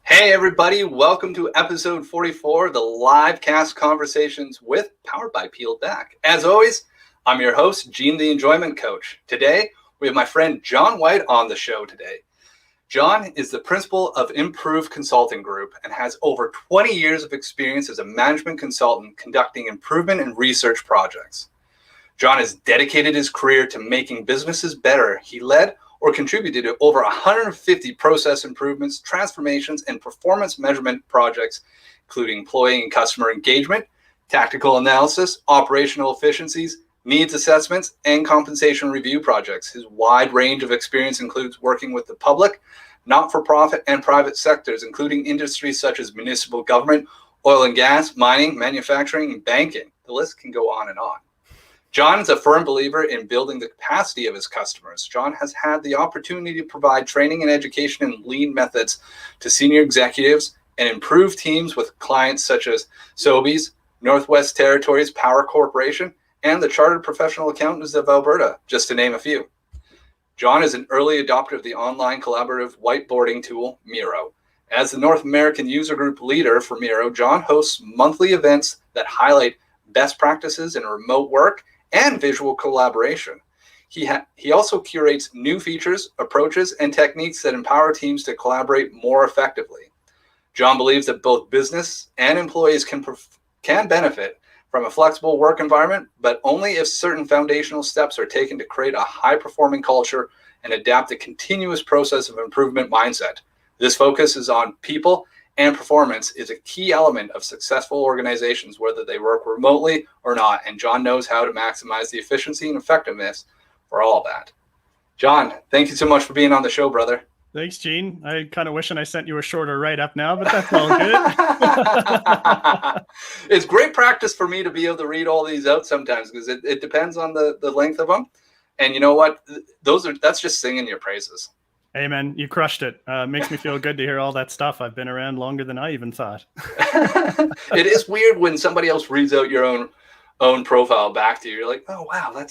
Hey everybody, welcome to episode 44 of the LiveCast Conversations with powered by Pealed Back. As always, I'm your host, Gene the Enjoyment Coach. Today, we have my friend Jon White on the show today. Jon is the principal of Improve Consulting Group and has over 20 years of experience as a management consultant conducting improvement and research projects. Jon has dedicated his career to making businesses better. He led or contributed to over 150 process improvements, transformations, and performance measurement projects, including employee and customer engagement, tactical analysis, operational efficiencies, needs assessments, and compensation review projects. His wide range of experience includes working with the public, not-for-profit, and private sectors, including industries such as municipal government, oil and gas, mining, manufacturing, and banking. The list can go on and on. Jon is a firm believer in building the capacity of his customers. Jon has had the opportunity to provide training and education in lean methods to senior executives and improve teams with clients such as Sobeys, Northwest Territories Power Corporation, and the Chartered Professional Accountants of Alberta, just to name a few. Jon is an early adopter of the online collaborative whiteboarding tool, Miro. As the North American user group leader for Miro, Jon hosts monthly events that highlight best practices in remote work and visual collaboration. He also curates new features, approaches, and techniques that empower teams to collaborate more effectively. Jon believes that both business and employees can benefit from a flexible work environment, but only if certain foundational steps are taken to create a high-performing culture and adapt a continuous process of improvement mindset. This focus is on people, and performance is a key element of successful organizations, whether they work remotely or not. And Jon knows how to maximize the efficiency and effectiveness for all that. Jon, thank you so much for being on the show, brother. Thanks, Gene. I kind of wishing I sent you a shorter write-up now, but that's all good. It's great practice for me to be able to read all these out sometimes because it depends on the length of them. And you know what? That's just singing your praises. Hey, man, you crushed it. Makes me feel good to hear all that stuff. I've been around longer than I even thought. It is weird when somebody else reads out your own profile back to you. You're like, oh, wow, that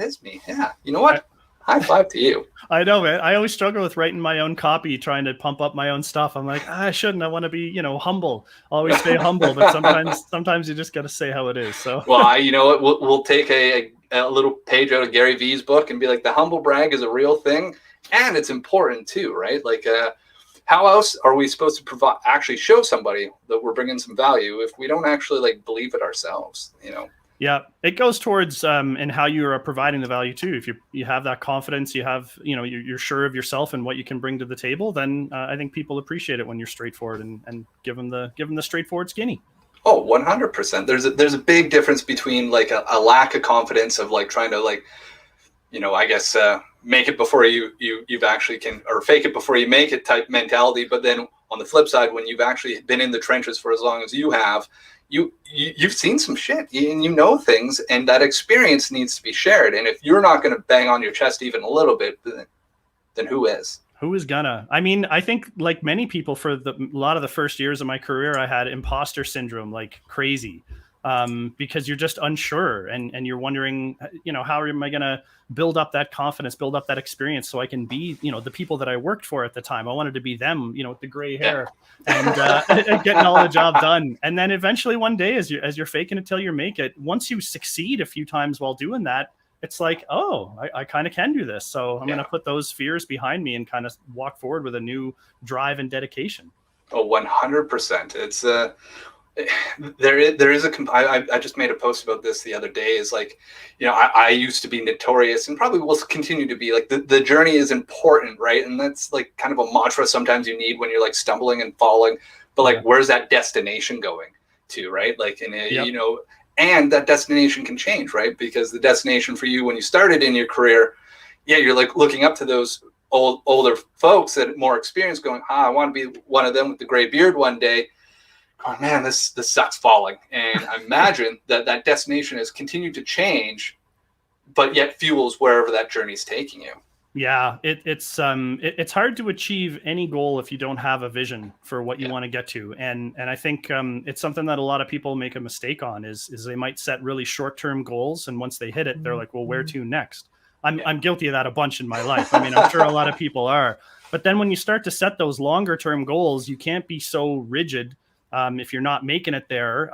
is me. Yeah. You know what? High five to you. I know, man. I always struggle with writing my own copy, trying to pump up my own stuff. I'm like, I shouldn't. I want to be, humble. Always stay humble. But sometimes you just got to say how it is. So, well, you know what? We'll take a little page out of Gary Vee's book and be like, the humble brag is a real thing. And it's important too, right? Like, how else are we supposed to actually show somebody that we're bringing some value if we don't actually believe it ourselves, Yeah, it goes towards and how you are providing the value too. If you have that confidence, you have, you're sure of yourself and what you can bring to the table, then I think people appreciate it when you're straightforward and give them the straightforward skinny. Oh, 100%. There's a big difference between a lack of confidence of trying to I guess make it before you've actually can, or fake it before you make it type mentality. But then on the flip side, when you've actually been in the trenches for as long as you have, you've seen some shit and you know things, and that experience needs to be shared. And if you're not going to bang on your chest even a little bit, then who is? Who is gonna? I mean, I think like many people for a lot of the first years of my career, I had imposter syndrome like crazy. Because you're just unsure and you're wondering, how am I going to build up that confidence, build up that experience so I can be, the people that I worked for at the time. I wanted to be them, with the gray hair and getting all the job done. And then eventually one day as you're faking it till you make it, once you succeed a few times while doing that, it's like, oh, I kind of can do this. So I'm going to put those fears behind me and kind of walk forward with a new drive and dedication. Oh, 100%. It's I just made a post about this the other day. Is like, I used to be notorious and probably will continue to be like the journey is important, right? And that's like kind of a mantra sometimes you need when you're like stumbling and falling, but like, where's that destination going to, right? Like, and that destination can change, right? Because the destination for you when you started in your career, you're like looking up to those older folks that are more experienced, going, I want to be one of them with the gray beard one day. Oh man, this sucks falling. And I imagine that destination has continued to change, but yet fuels wherever that journey is taking you. Yeah, it's hard to achieve any goal if you don't have a vision for what you want to get to, and I think it's something that a lot of people make a mistake on is they might set really short-term goals, and once they hit it, they're like, well, where to next? I'm guilty of that a bunch in my life. I mean, I'm sure a lot of people are, but then when you start to set those longer-term goals, you can't be so rigid. If you're not making it there,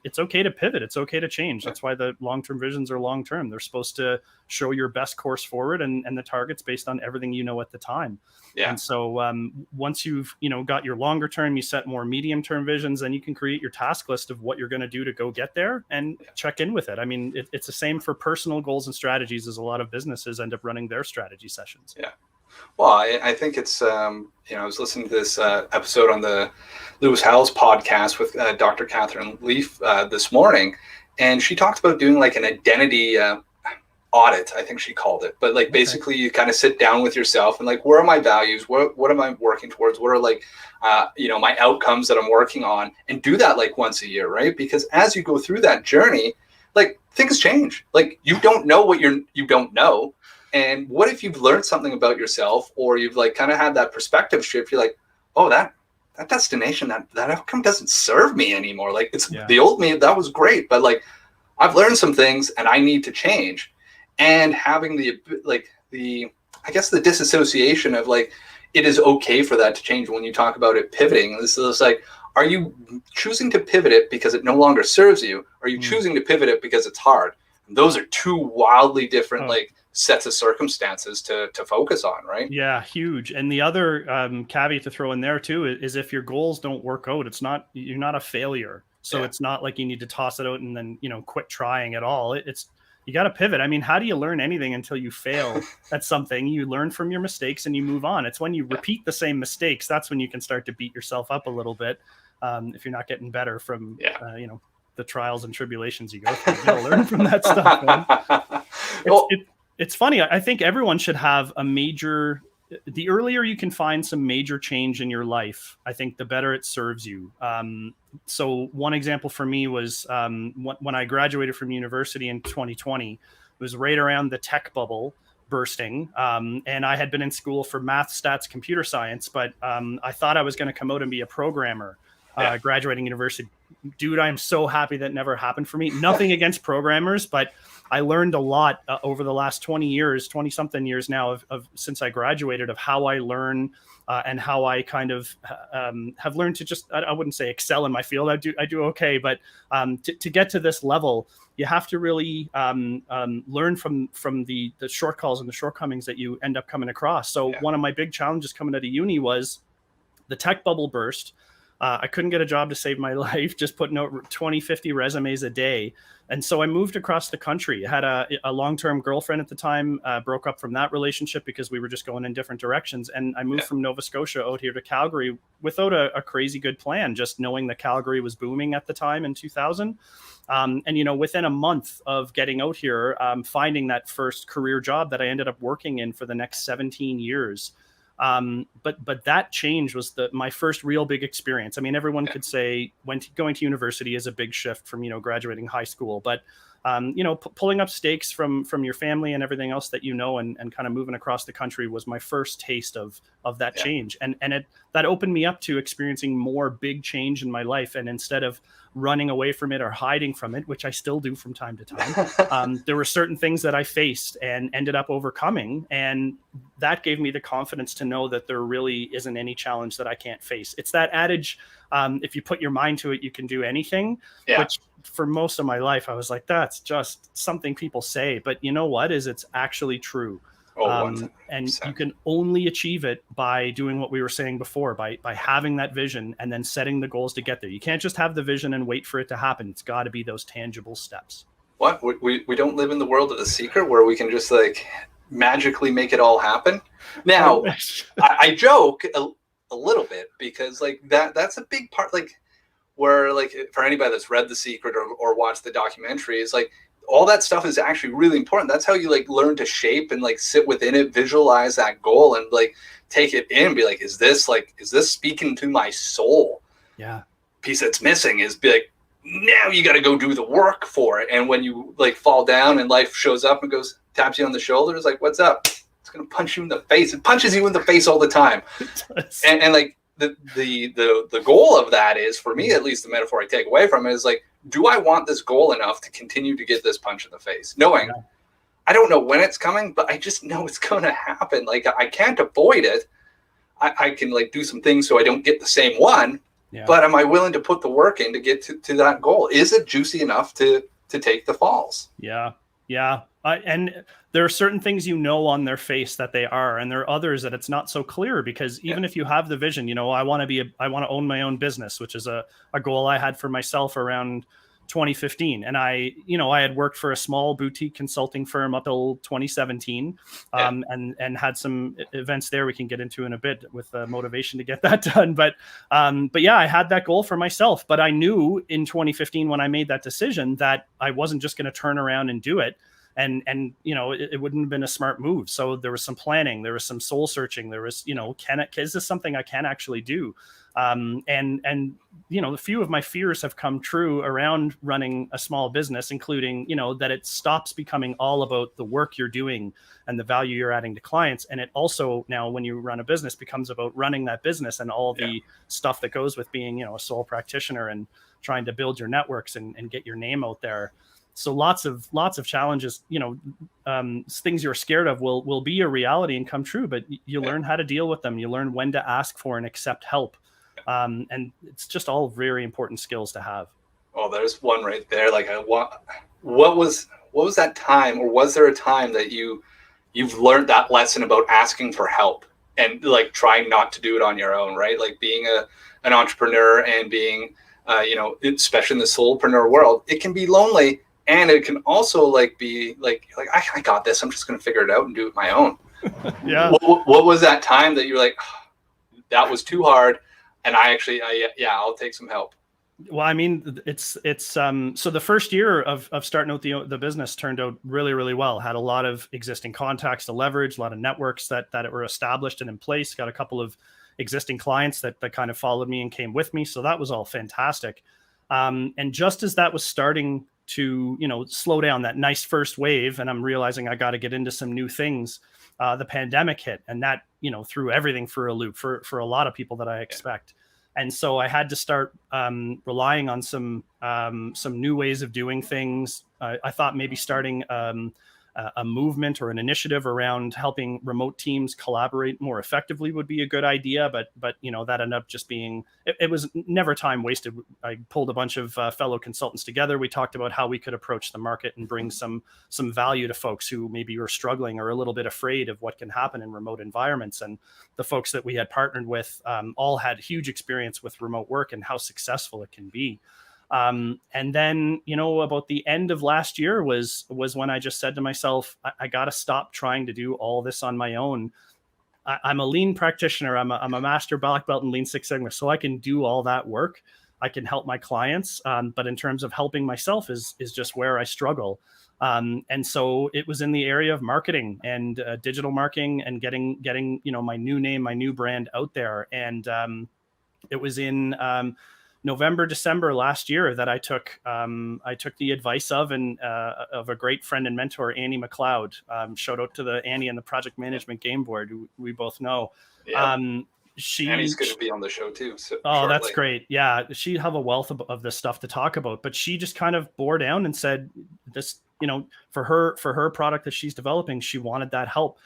it's okay to pivot. It's okay to change. That's why the long-term visions are long-term. They're supposed to show your best course forward and the targets based on everything you know at the time. Yeah. And so once you've got your longer term, you set more medium-term visions, then you can create your task list of what you're going to do to go get there and check in with it. I mean, it's the same for personal goals and strategies as a lot of businesses end up running their strategy sessions. Yeah. Well, I think it's, I was listening to this episode on the Lewis Howes podcast with Dr. Catherine Leaf this morning, and she talked about doing like an identity audit, I think she called it. But like basically you kind of sit down with yourself and like, where are my values? What am I working towards? What are like, my outcomes that I'm working on, and do that like once a year, right? Because as you go through that journey, like things change. Like you don't know what you don't know. And what if you've learned something about yourself, or you've like kind of had that perspective shift? You're like, oh, that destination, that outcome doesn't serve me anymore. Like it's the old me, that was great, but like I've learned some things and I need to change. And having the disassociation of like, it is okay for that to change. When you talk about it pivoting, this is like, are you choosing to pivot it because it no longer serves you? Or are you choosing to pivot it because it's hard? And those are two wildly different like sets of circumstances to focus on, right? Yeah, huge. And the other caveat to throw in there too is if your goals don't work out, you're not a failure. So it's not like you need to toss it out and then quit trying at all. It's you got to pivot. I mean, how do you learn anything until you fail at something? You learn from your mistakes and you move on. It's when you repeat the same mistakes, that's when you can start to beat yourself up a little bit. If you're not getting better from the trials and tribulations you go through, you got to learn from that stuff, man. It's funny. I think everyone should have the earlier you can find some major change in your life, I think the better it serves you. So one example for me was when I graduated from university in 2020, it was right around the tech bubble bursting. And I had been in school for math, stats, computer science, but I thought I was going to come out and be a programmer. Graduating university. Dude, I'm so happy that never happened for me. Nothing against programmers, but I learned a lot over the last 20 something years now of since I graduated, of how I learn and how I kind of have learned to just, I wouldn't say excel in my field. I do okay, but to get to this level, you have to really learn from the shortcalls and the shortcomings that you end up coming across. So one of my big challenges coming out of uni was the tech bubble burst. I couldn't get a job to save my life, just putting out 20, 50 resumes a day. And so I moved across the country. I had a long-term girlfriend at the time, broke up from that relationship because we were just going in different directions. And I moved from Nova Scotia out here to Calgary without a crazy good plan, just knowing that Calgary was booming at the time in 2000. And, within a month of getting out here, finding that first career job that I ended up working in for the next 17 years. But that change was my first real big experience. I mean, everyone could say going to university is a big shift from, graduating high school, but pulling up stakes from your family and everything else that and kind of moving across the country was my first taste of that change. And that opened me up to experiencing more big change in my life. And instead of running away from it or hiding from it, which I still do from time to time, there were certain things that I faced and ended up overcoming. And that gave me the confidence to know that there really isn't any challenge that I can't face. It's that adage, if you put your mind to it, you can do anything, which for most of my life, I was like, that's just something people say. But you know what? It's actually true. Oh, and 100%. you can only achieve it by doing what we were saying before, by having that vision and then setting the goals to get there. You can't just have the vision and wait for it to happen. It's got to be those tangible steps. What? We don't live in the world of The Secret where we can just like magically make it all happen. Now, I joke a little bit because like that's a big part, like where like for anybody that's read The Secret or watched the documentary, is like all that stuff is actually really important. That's how you like learn to shape and like sit within it, visualize that goal and like take it in and be like, is this speaking to my soul? Yeah. Piece that's missing is be like, now you got to go do the work for it. And when you like fall down and life shows up and goes, taps you on the shoulder, it's like, what's up? It's going to punch you in the face. It punches you in the face all the time. And like the goal of that is, for me, at least the metaphor I take away from it is like, do I want this goal enough to continue to get this punch in the face? Knowing I don't know when it's coming, but I just know it's going to happen. Like I can't avoid it. I can like do some things so I don't get the same one. Yeah. But am I willing to put the work in to get to that goal? Is it juicy enough to take the falls? Yeah. Yeah. And there are certain things, on their face that they are, and there are others that it's not so clear, because even if you have the vision, I want to own my own business, which is a goal I had for myself around 2015. And I had worked for a small boutique consulting firm up till 2017, and had some events there we can get into in a bit with motivation to get that done. But yeah, I had that goal for myself, but I knew in 2015 when I made that decision that I wasn't just going to turn around and do it. And it wouldn't have been a smart move. So there was some planning, there was some soul searching, there was, is this something I can actually do? And a few of my fears have come true around running a small business, including, that it stops becoming all about the work you're doing and the value you're adding to clients. And it also now, when you run a business, becomes about running that business and all the stuff that goes with being, a sole practitioner and trying to build your networks and get your name out there. So lots of challenges, things you're scared of will be a reality and come true, but you learn how to deal with them. You learn when to ask for and accept help. And it's just all very important skills to have. Oh, there's one right there. Like what was that time, or was there a time that you've learned that lesson about asking for help and like trying not to do it on your own, right? Like being an entrepreneur and being, especially in the solopreneur world, it can be lonely. And it can also like be like I got this. I'm just going to figure it out and do it my own. Yeah. What was that time that you're like, oh, that was too hard, and I'll take some help? Well, I mean, it's so the first year of starting out the business turned out really, really well. Had a lot of existing contacts to leverage, a lot of networks that were established and in place. Got a couple of existing clients that kind of followed me and came with me. So that was all fantastic. And just as that was starting to, slow down, that nice first wave, and I'm realizing I got to get into some new things, the pandemic hit, and that, threw everything for a loop for a lot of people that I expect. And so I had to start relying on some new ways of doing things. I thought maybe starting a movement or an initiative around helping remote teams collaborate more effectively would be a good idea. But that ended up just being, it was never time wasted. I pulled a bunch of fellow consultants together. We talked about how we could approach the market and bring some value to folks who maybe were struggling or a little bit afraid of what can happen in remote environments. And the folks that we had partnered with all had huge experience with remote work and how successful it can be. And then, about the end of last year was when I just said to myself, I got to stop trying to do all this on my own. I'm a lean practitioner. I'm a master black belt in Lean Six Sigma, so I can do all that work. I can help my clients. But in terms of helping myself is just where I struggle. And so it was in the area of marketing and digital marketing and getting, my new name, my new brand out there. And it was in November, December last year that I took the advice of a great friend and mentor, Annie McLeod. Shout out to Annie and the project management game board, who we both know. Yep. Annie's going to be on the show too. So shortly. That's great. Yeah, she'd have a wealth of this stuff to talk about, but she just kind of bore down and said this, for her product that she's developing, she wanted that help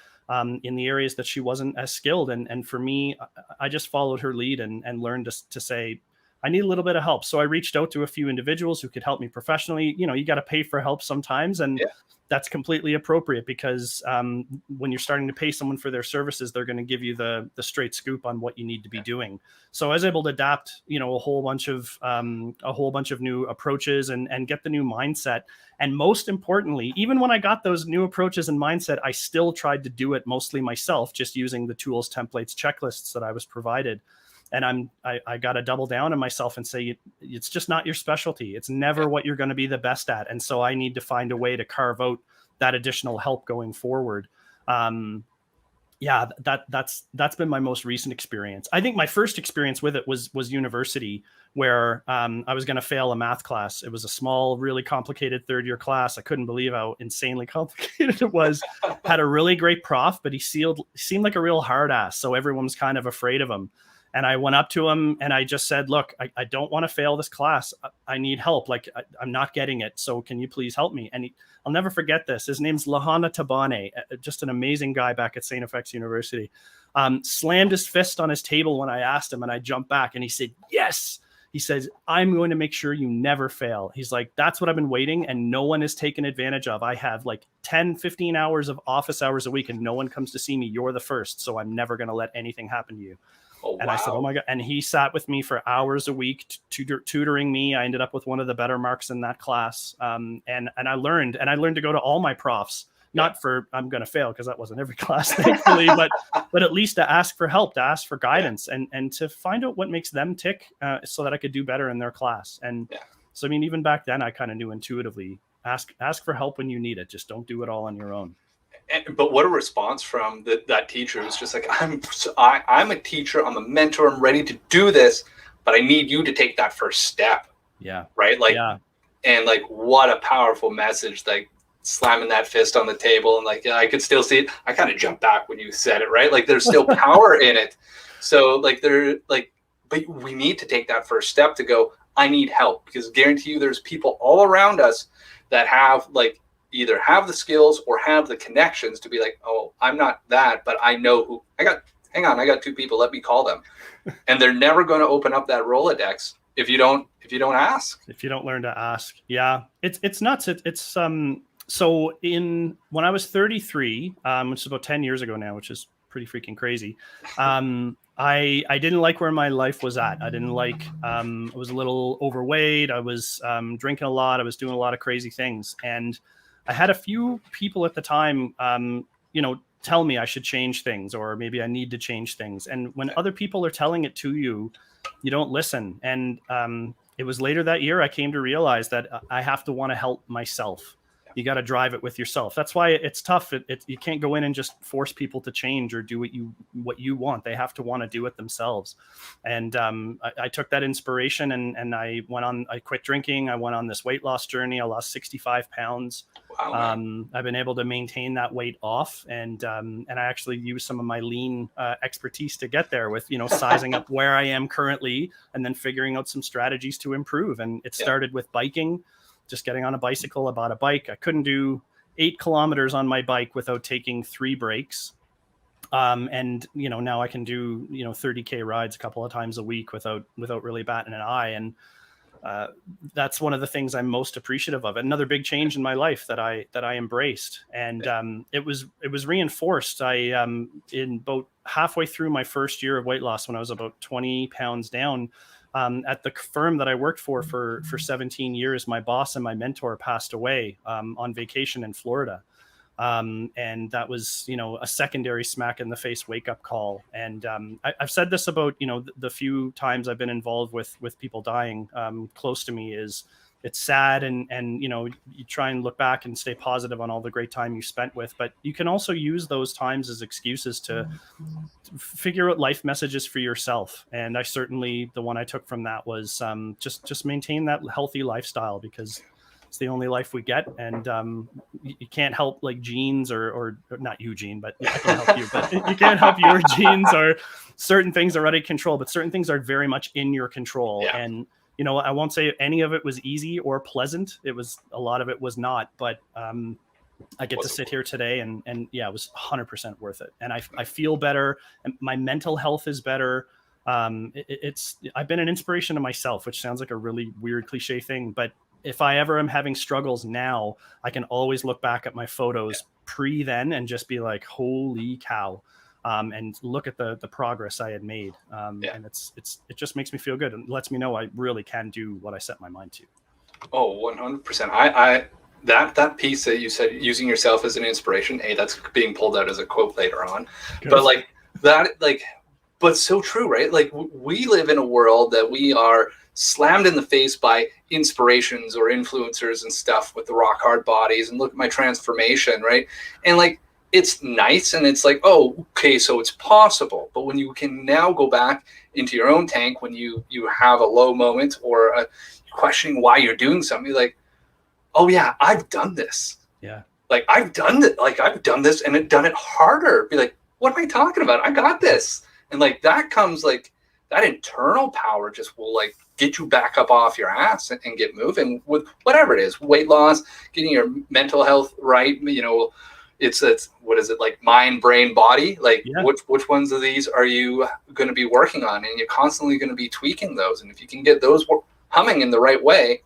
in the areas that she wasn't as skilled. And for me, I just followed her lead and learned to say, I need a little bit of help. So I reached out to a few individuals who could help me professionally. You got to pay for help sometimes. And that's completely appropriate because when you're starting to pay someone for their services, they're going to give you the straight scoop on what you need to be doing. So I was able to adapt, a whole bunch of new approaches and get the new mindset. And most importantly, even when I got those new approaches and mindset, I still tried to do it mostly myself, just using the tools, templates, checklists that I was provided. And I got to double down on myself and say, it's just not your specialty. It's never what you're going to be the best at. And so I need to find a way to carve out that additional help going forward. That's been my most recent experience. I think my first experience with it was university, where I was going to fail a math class. It was a small, really complicated third-year class. I couldn't believe how insanely complicated it was. Had a really great prof, but he seemed like a real hard ass. So everyone was kind of afraid of him. And I went up to him and I just said, look, I don't want to fail this class. I need help. Like, I'm not getting it. So can you please help me? And I'll never forget this. His name's Lahana Tabane, just an amazing guy back at St. FX University. Slammed his fist on his table when I asked him, and I jumped back and he said, yes. He says, I'm going to make sure you never fail. He's like, that's what I've been waiting and no one is taken advantage of. I have like 10, 15 hours of office hours a week and no one comes to see me. You're the first. So I'm never going to let anything happen to you. Oh, and wow. I said, oh my God. And he sat with me for hours a week, tutoring me. I ended up with one of the better marks in that class. And I learned to go to all my profs, not for, I'm going to fail, because that wasn't every class, thankfully, but at least to ask for help, to ask for guidance and to find out what makes them tick so that I could do better in their class. And so, I mean, even back then I kind of knew intuitively, ask for help when you need it. Just don't do it all on your own. But what a response from that teacher. It was just like, I'm a teacher, I'm a mentor, I'm ready to do this, but I need you to take that first step. Yeah. Right. Like, and like, what a powerful message, like slamming that fist on the table. And like, I could still see it. I kind of jumped back when you said it, right? Like, there's still power in it. So like, but we need to take that first step to go, I need help, because guarantee you there's people all around us that have either have the skills or have the connections to be like, oh, I'm not that, but I know who I got. Hang on, I got 2 people. Let me call them. And they're never going to open up that Rolodex if you don't ask. If you don't learn to ask. Yeah. It's nuts. It's so when I was 33, which is about 10 years ago now, which is pretty freaking crazy. I didn't like where my life was at. I didn't like, I was a little overweight. I was drinking a lot. I was doing a lot of crazy things. And I had a few people at the time, tell me I should change things, or maybe I need to change things. And when other people are telling it to you, you don't listen. And it was later that year I came to realize that I have to want to help myself. You got to drive it with yourself. That's why it's tough. You can't go in and just force people to change or do what you want. They have to want to do it themselves. And I took that inspiration and I quit drinking. I went on this weight loss journey. I lost 65 pounds. Wow. I've been able to maintain that weight off, and I actually use some of my lean expertise to get there with, sizing up where I am currently and then figuring out some strategies to improve. And it started with biking. Just getting on a bicycle. I bought a bike. I couldn't do 8 kilometers on my bike without taking 3 breaks. And now I can do 30K rides a couple of times a week without really batting an eye. And that's one of the things I'm most appreciative of. Another big change in my life that I embraced, and it was reinforced. I in about halfway through my first year of weight loss, when I was about 20 pounds down. At the firm that I worked for 17 years, my boss and my mentor passed away on vacation in Florida. And that was, a secondary smack in the face wake up call. And I've said this about, the few times I've been involved with people dying close to me. It's sad, and you try and look back and stay positive on all the great time you spent with, but you can also use those times as excuses to figure out life messages for yourself. And I certainly, the one I took from that was just maintain that healthy lifestyle, because it's the only life we get. And you can't help like genes or not you, Gene, but I can help you, but you can't help your genes, or certain things are out of control, but certain things are very much in your control. Yeah. And I won't say any of it was easy or pleasant. A lot of it was not, but I get to sit here today and yeah, it was 100% worth it. And I feel better, and my mental health is better. I've been an inspiration to myself, which sounds like a really weird cliche thing, but if I ever am having struggles now, I can always look back at my photos pre then and just be like, holy cow. And look at the progress I had made. And it just makes me feel good and lets me know I really can do what I set my mind to. Oh, 100%. That piece that you said, using yourself as an inspiration, hey, that's being pulled out as a quote later on. Good. But like that, like, but so true, right? Like we live in a world that we are slammed in the face by inspirations or influencers and stuff with the rock hard bodies and look at my transformation, right? And like, it's nice and it's like, oh, okay, so it's possible. But when you can now go back into your own tank, when you have a low moment or questioning why you're doing something, you're like, oh yeah, I've done this. Yeah. Like I've done it. Like I've done this and done it harder. Be like, what am I talking about? I got this. And like that comes like that internal power just will like get you back up off your ass and get moving with whatever it is, weight loss, getting your mental health right. You know, it's what is it, like mind, brain, body? Like which ones of these are you going to be working on? And you're constantly going to be tweaking those. And if you can get those humming in the right way,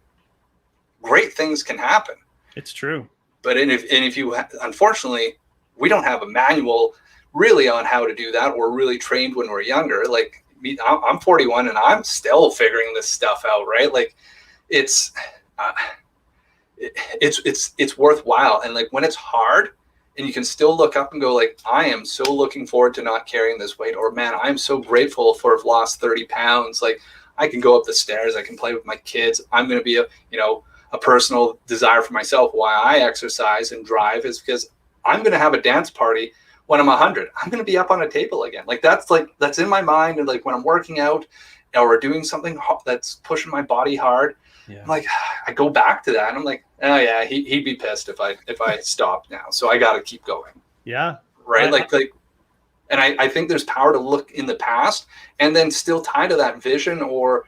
great things can happen. It's true. But if you unfortunately, we don't have a manual really on how to do that, or really trained when we're younger. Like I'm 41 and I'm still figuring this stuff out, right? Like it's worthwhile. And like when it's hard and you can still look up and go like, I am so looking forward to not carrying this weight, or man, I'm so grateful for have lost 30 pounds. Like I can go up the stairs, I can play with my kids. I'm going to be a personal desire for myself. Why I exercise and drive is because I'm going to have a dance party when I'm 100. I'm going to be up on a table again. Like that's in my mind. And like when I'm working out or doing something that's pushing my body hard, I'm like, I go back to that and I'm like, oh yeah, he'd be pissed if I stopped now. So I got to keep going. Yeah. Right. And I think there's power to look in the past and then still tie to that vision, or,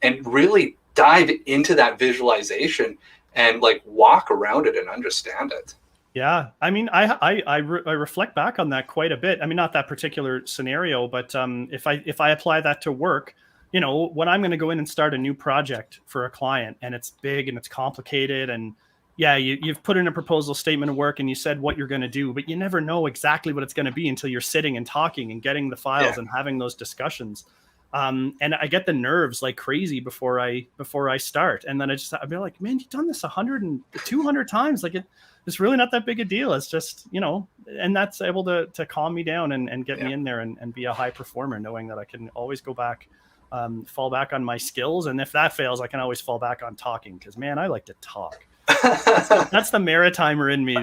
and really dive into that visualization and like walk around it and understand it. Yeah. I mean, I reflect back on that quite a bit. I mean, not that particular scenario, but if I apply that to work, when I'm going to go in and start a new project for a client and it's big and it's complicated, and you've put in a proposal statement of work and you said what you're going to do, but you never know exactly what it's going to be until you're sitting and talking and getting the files and having those discussions. And I get the nerves like crazy before I start. And then I'd be like, man, you've done this 100 and 200 times. Like it's really not that big a deal. It's just, and that's able to calm me down and get me in there and be a high performer, knowing that I can always go back, fall back on my skills. And if that fails, I can always fall back on talking, because man, I like to talk. That's the maritimer in me.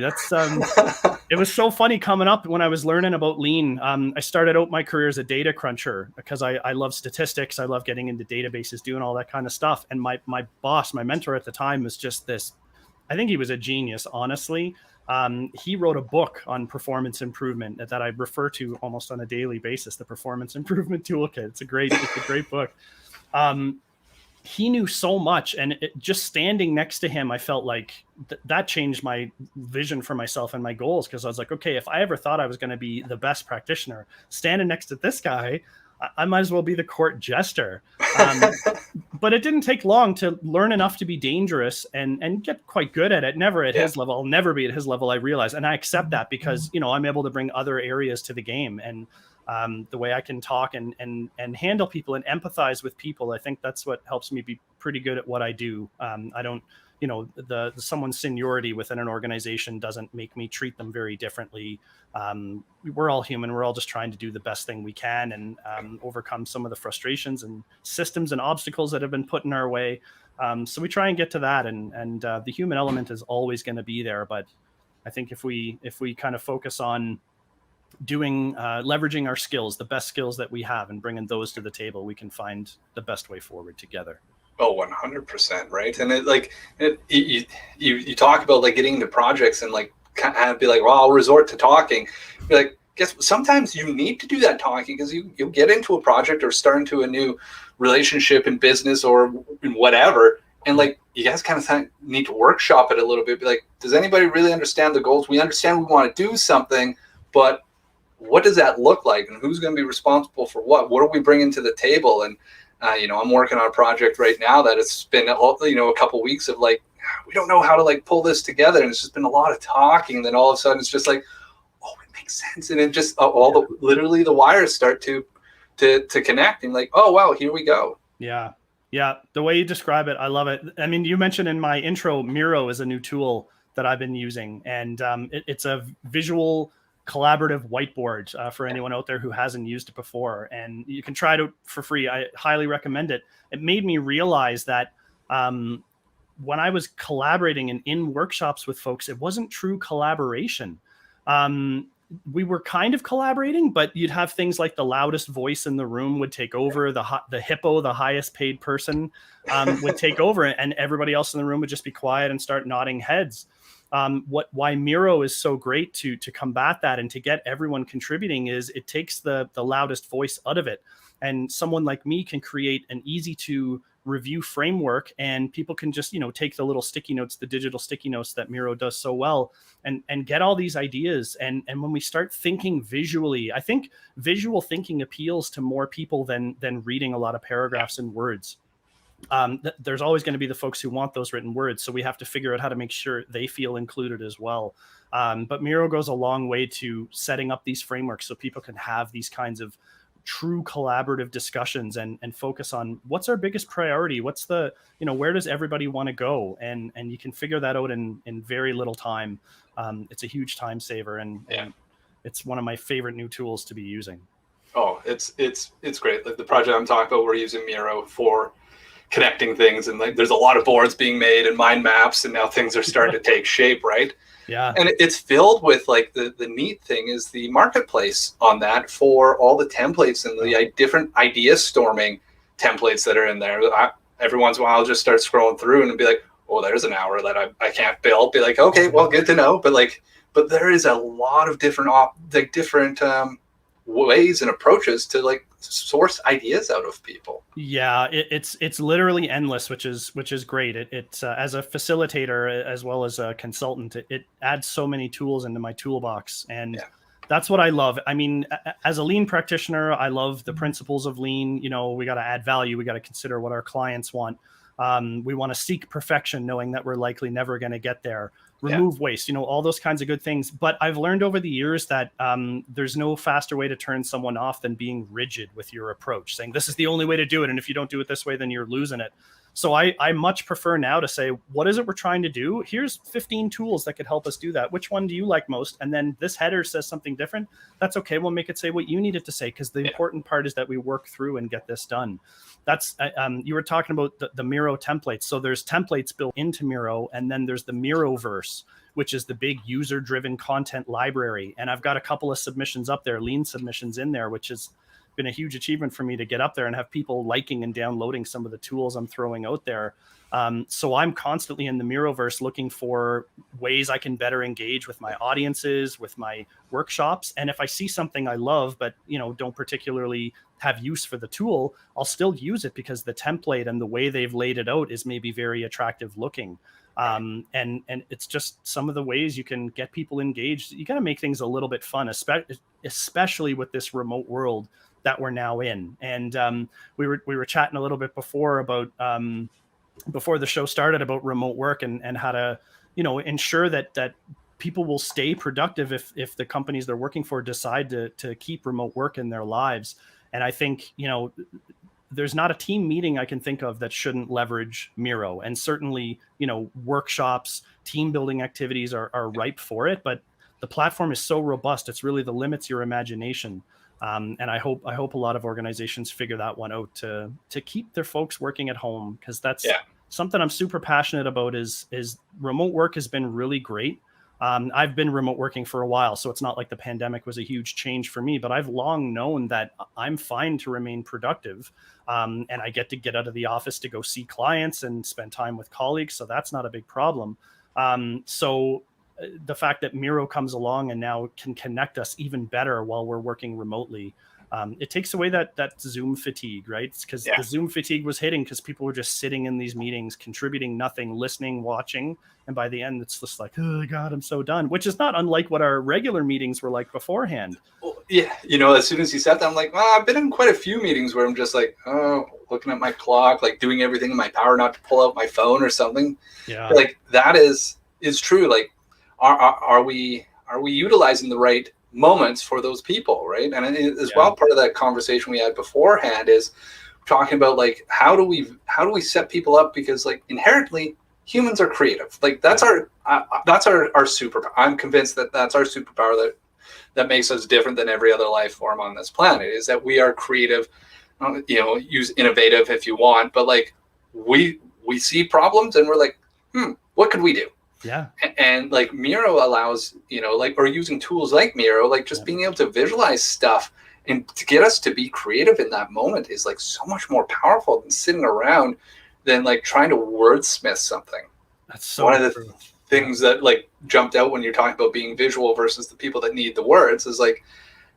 It was so funny coming up when I was learning about lean. I started out my career as a data cruncher because I love statistics. I love getting into databases, doing all that kind of stuff. And my boss, my mentor at the time, was just this, I think he was a genius, honestly. He wrote a book on performance improvement that I refer to almost on a daily basis, the Performance Improvement Toolkit. It's a great book. He knew so much, and just standing next to him, I felt like that changed my vision for myself and my goals, because I was like, okay, if I ever thought I was going to be the best practitioner, standing next to this guy, I might as well be the court jester. But it didn't take long to learn enough to be dangerous and get quite good at it. Never at his level. I'll never be at his level, I realize. And I accept that because, I'm able to bring other areas to the game. And the way I can talk and handle people and empathize with people, I think that's what helps me be pretty good at what I do. I don't, someone's seniority within an organization doesn't make me treat them very differently. We're all human. We're all just trying to do the best thing we can and overcome some of the frustrations and systems and obstacles that have been put in our way. So we try and get to that, and the human element is always going to be there. But I think if we kind of focus on leveraging our skills, the best skills that we have, and bringing those to the table, we can find the best way forward together. Oh, 100%. Right. And you talk about like getting into projects and like kind of be like, well, I'll resort to talking. Be like, guess sometimes you need to do that talking, because you'll get into a project or start into a new relationship in business or in whatever. And like, you guys kind of need to workshop it a little bit. Be like, does anybody really understand the goals? We understand we want to do something, but what does that look like, and who's going to be responsible for what? What are we bringing to the table? And I'm working on a project right now that it's been a couple weeks of like, we don't know how to like pull this together, and it's just been a lot of talking. And then all of a sudden, it's just like, oh, it makes sense, and it just literally the wires start to connect, and like, oh wow, here we go. Yeah. The way you describe it, I love it. I mean, you mentioned in my intro, Miro is a new tool that I've been using, and it's a visual collaborative whiteboard for anyone out there who hasn't used it before, and you can try it for free. I highly recommend it. It made me realize that when I was collaborating and in workshops with folks, it wasn't true collaboration. We were kind of collaborating, but you'd have things like the loudest voice in the room would take over, the hippo, the highest paid person would take over, and everybody else in the room would just be quiet and start nodding heads. Why Miro is so great to combat that and to get everyone contributing is it takes the loudest voice out of it. And someone like me can create an easy to review framework, and people can just, take the little sticky notes, the digital sticky notes that Miro does so well, and get all these ideas. And when we start thinking visually, I think visual thinking appeals to more people than reading a lot of paragraphs in words. There's always going to be the folks who want those written words. So we have to figure out how to make sure they feel included as well. But Miro goes a long way to setting up these frameworks so people can have these kinds of true collaborative discussions and focus on what's our biggest priority, what's the, where does everybody want to go, and you can figure that out in very little time. It's a huge time saver, and it's one of my favorite new tools to be using. Oh, it's great. Like the project I'm talking about, we're using Miro for connecting things, and like there's a lot of boards being made and mind maps, and now things are starting to take shape, right? Yeah. And it's filled with like the neat thing is the marketplace on that for all the templates and the different idea storming templates that are in there. Every once in a while I'll just start scrolling through and be like, oh, there's an hour that I can't build. Be like, okay, well, good to know. But there is a lot of different ways and approaches to like source ideas out of people. Yeah, it's literally endless, which is great. It's as a facilitator as well as a consultant, it adds so many tools into my toolbox, and that's what I love. I mean, as a lean practitioner, I love the principles of lean. We got to add value. We got to consider what our clients want. We want to seek perfection, knowing that we're likely never going to get there. Remove waste, all those kinds of good things. But I've learned over the years that there's no faster way to turn someone off than being rigid with your approach, saying this is the only way to do it, and if you don't do it this way, then you're losing it. So I much prefer now to say, what is it we're trying to do? Here's 15 tools that could help us do that. Which one do you like most? And then this header says something different. That's okay. We'll make it say what you need it to say, because the important part is that we work through and get this done. That's you were talking about the Miro templates. So there's templates built into Miro, and then there's the Miroverse, which is the big user-driven content library. And I've got a couple of submissions up there, lean submissions in there, which has been a huge achievement for me to get up there and have people liking and downloading some of the tools I'm throwing out there. So I'm constantly in the Miroverse looking for ways I can better engage with my audiences, with my workshops. And if I see something I love, but don't particularly have use for the tool, I'll still use it because the template and the way they've laid it out is maybe very attractive looking. And it's just some of the ways you can get people engaged. You got to make things a little bit fun, especially with this remote world that we're now in. And we were chatting a little bit before about before the show started about remote work and how to ensure that people will stay productive if the companies they're working for decide to keep remote work in their lives. And I think there's not a team meeting I can think of that shouldn't leverage Miro. And certainly workshops, team building activities are ripe for it, but the platform is so robust, it's really the limits your imagination. And I hope a lot of organizations figure that one out to keep their folks working at home, because that's something I'm super passionate about. Is remote work has been really great. I've been remote working for a while, so it's not like the pandemic was a huge change for me, but I've long known that I'm fine to remain productive. And I get out of the office to go see clients and spend time with colleagues. So that's not a big problem. So the fact that Miro comes along and now can connect us even better while we're working remotely, it takes away that Zoom fatigue, right? Because the Zoom fatigue was hitting because people were just sitting in these meetings, contributing nothing, listening, watching. And by the end, it's just like, oh God, I'm so done, which is not unlike what our regular meetings were like beforehand. Yeah, as soon as he said that, I'm like, well, I've been in quite a few meetings where I'm just like, oh, looking at my clock, like doing everything in my power not to pull out my phone or something. Yeah. But like that is true. Like, are we utilizing the right moments for those people, right? And as well, part of that conversation we had beforehand is talking about like how do we set people up, because like inherently humans are creative. Like that's our superpower. I'm convinced that that's our superpower that makes us different than every other life form on this planet, is that we are creative. Use innovative if you want, but like we see problems and we're like, what could we do? Yeah. And like Miro allows, or using tools like Miro, like just being able to visualize stuff and to get us to be creative in that moment is like so much more powerful than sitting around than like trying to wordsmith something. That's so one of the things that like jumped out when you're talking about being visual versus the people that need the words is like,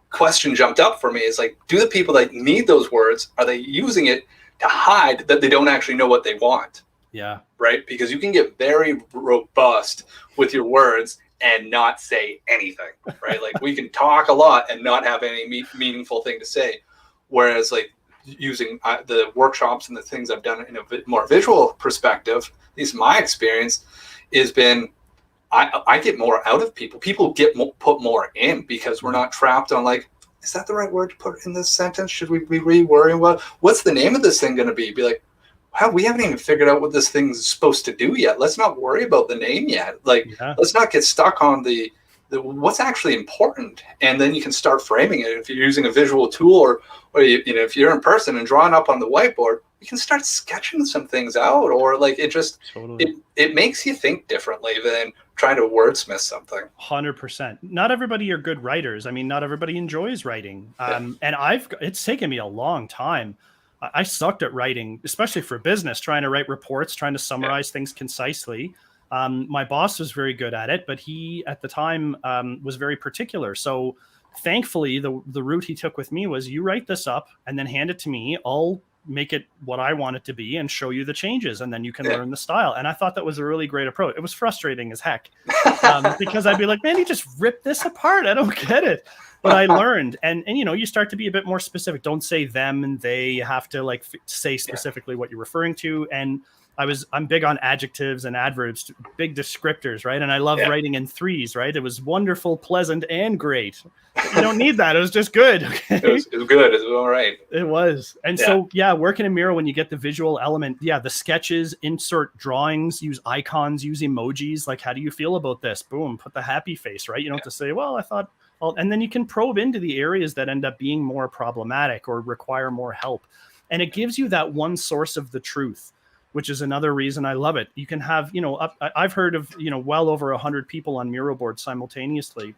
question jumped up for me is like, do the people that need those words, are they using it to hide that they don't actually know what they want? Yeah. Right. Because you can get very robust with your words and not say anything. Right. Like we can talk a lot and not have any meaningful thing to say. Whereas like using the workshops and the things I've done in a bit more visual perspective, at least my experience has been, I get more out of people. People get put more in because we're not trapped on like, is that the right word to put in this sentence? Should we be really worrying about what's the name of this thing going to be? Be like, wow, we haven't even figured out what this thing's supposed to do yet. Let's not worry about the name yet. Like, let's not get stuck on the what's actually important. And then you can start framing it. If you're using a visual tool or if you're in person and drawing up on the whiteboard, you can start sketching some things out, or like it just, it makes you think differently than trying to wordsmith something. 100%. Not everybody are good writers. I mean, not everybody enjoys writing. And it's taken me a long time. I sucked at writing, especially for business, trying to write reports, trying to summarize things concisely. My boss was very good at it, but he at the time was very particular. So thankfully, the route he took with me was, you write this up and then hand it to me. I'll make it what I want it to be and show you the changes, and then you can learn the style. And I thought that was a really great approach. It was frustrating as heck because I'd be like, man, you just ripped this apart. I don't get it. But I learned, and you start to be a bit more specific. Don't say them and they. You have to like say specifically what you're referring to. And I'm big on adjectives and adverbs, big descriptors, right? And I love writing in threes, right? It was wonderful, pleasant, and great. You don't need that. It was just good. Okay? It was good. It was all right. It was. And so, working in Miro, when you get the visual element, the sketches, insert drawings, use icons, use emojis. Like, how do you feel about this? Boom, put the happy face, right? You don't have to say, well, I thought, and then you can probe into the areas that end up being more problematic or require more help. And it gives you that one source of the truth, which is another reason I love it. You can have, I've heard of, well over 100 people on Miro boards simultaneously.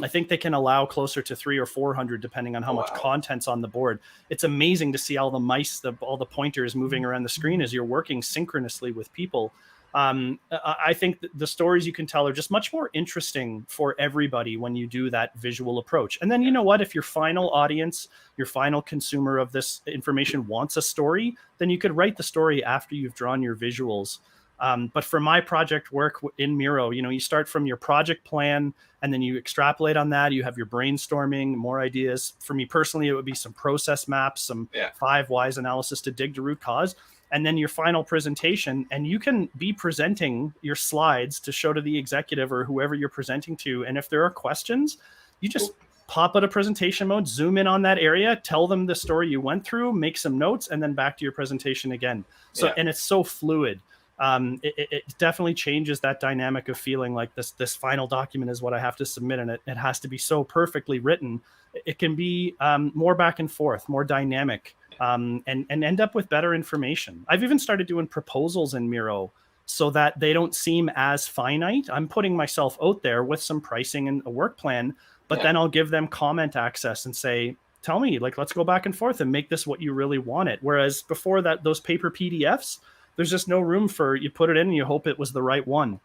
I think they can allow closer to 300 or 400, depending on how much content's on the board. It's amazing to see all the mice, all the pointers moving around the screen as you're working synchronously with people. I think the stories you can tell are just much more interesting for everybody when you do that visual approach. And then, you know what, if your final audience, your final consumer of this information wants a story, then you could write the story after you've drawn your visuals. But for my project work in Miro, you start from your project plan and then you extrapolate on that. You have your brainstorming, more ideas. For me personally, it would be some process maps, some 5 whys analysis to dig to root cause. And then your final presentation, and you can be presenting your slides to show to the executive or whoever you're presenting to. And if there are questions, you just pop out of presentation mode, zoom in on that area, tell them the story you went through, make some notes, and then back to your presentation again. So, and it's so fluid. It definitely changes that dynamic of feeling like this final document is what I have to submit, and it has to be so perfectly written. It can be more back and forth, more dynamic. And end up with better information. I've even started doing proposals in Miro so that they don't seem as finite. I'm putting myself out there with some pricing and a work plan, but then I'll give them comment access and say, tell me, like, let's go back and forth and make this what you really want it. Whereas before that, those paper PDFs, there's just no room for, you put it in and you hope it was the right one.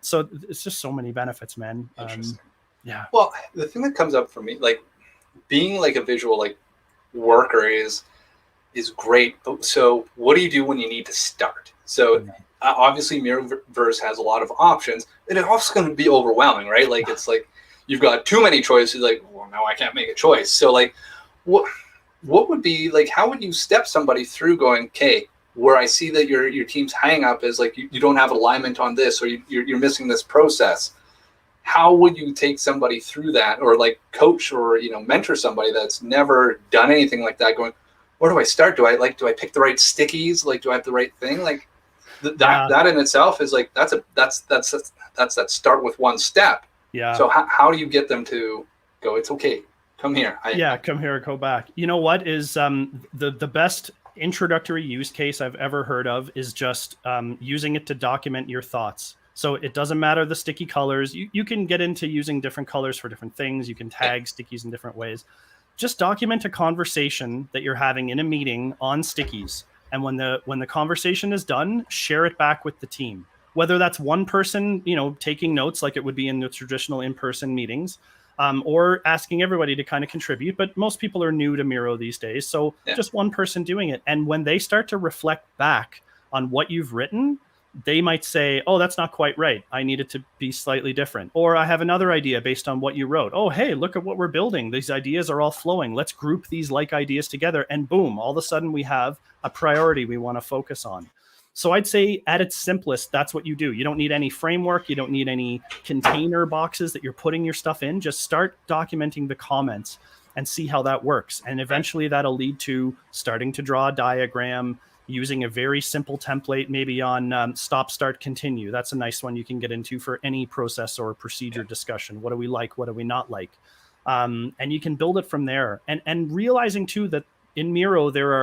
So it's just so many benefits, man. Interesting. Well, the thing that comes up for me, like being like a visual, like, worker is great, but so what do you do when you need to start? So obviously Miroverse has a lot of options, and it's also going to be overwhelming, right? Like it's like you've got too many choices, like, well, now I can't make a choice. So like, what would be like, how would you step somebody through going, okay, where I see that your team's hang up is like you don't have alignment on this, or you're missing this process. How would you take somebody through that, or like coach or mentor somebody that's never done anything like that, going, where do I start? Do I pick the right stickies? Like, do I have the right thing? Like that in itself is like that's that start with one step. Yeah. So how do you get them to go, it's okay, come here. Come here, go back. You know what is the best introductory use case I've ever heard of is just using it to document your thoughts. So it doesn't matter the sticky colors. You can get into using different colors for different things. You can tag stickies in different ways. Just document a conversation that you're having in a meeting on stickies. And when the conversation is done, share it back with the team. Whether that's one person, taking notes like it would be in the traditional in-person meetings, or asking everybody to kind of contribute. But most people are new to Miro these days. So just one person doing it. And when they start to reflect back on what you've written, they might say, oh, that's not quite right. I need it to be slightly different. Or I have another idea based on what you wrote. Oh, hey, look at what we're building. These ideas are all flowing. Let's group these like ideas together. And boom, all of a sudden we have a priority we want to focus on. So I'd say at its simplest, that's what you do. You don't need any framework. You don't need any container boxes that you're putting your stuff in. Just start documenting the comments and see how that works. And eventually that'll lead to starting to draw a diagram, using a very simple template, maybe on stop, start, continue. That's a nice one you can get into for any process or procedure discussion. What do we like? What do we not like? And you can build it from there. And realizing too that in Miro, there